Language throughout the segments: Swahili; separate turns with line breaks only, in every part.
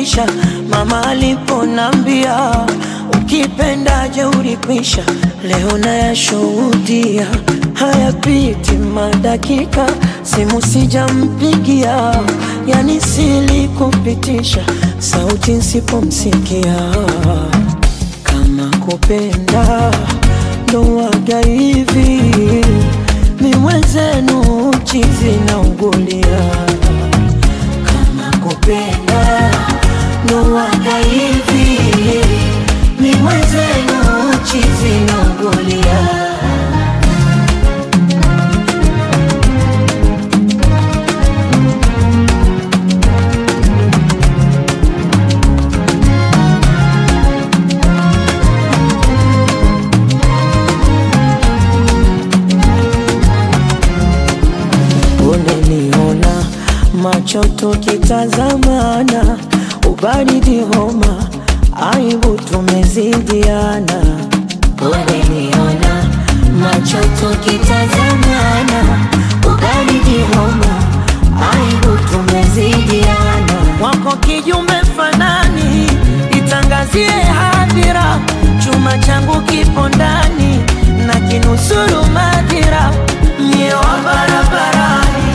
nilifundisha mama aliponambia, ukipenda jeuri kwisha. Leo nayashuhudia, hayapiti madakika simu sijampigia, yani silikupitisha sauti nsipomsikia. Kama kupenda ndo waga hivi, mi mwenzenu chizi na ugulia. Kama kupenda ndo waga hivi, mi mwenzenu chizi na ugulia. Macho tukitazamana, ubaridi homa, aibu tumezidiana. Unaniona, macho tukitazamana, ubaridi homa, aibu tumezidiana. Wako kijume fanani, itangazie hadhira, chuma changu kipo ndani na kinusuru madhira. Mie wa barabarani,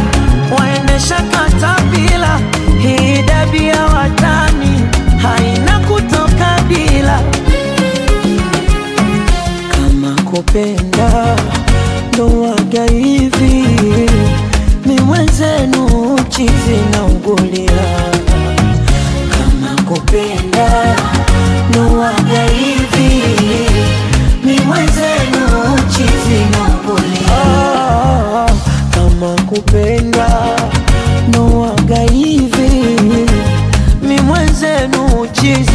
waendesha katapila, hii dabia watani, haina kutoka bila. Kama kupenda ndo waga hivi, mi mwenzenu chizi na ugulia. Kama kupenda ndo waga hivi, mi mwenzenu chizi na ugulia. Kama kupenda ndo waga hivi, mi mwenzenu chizi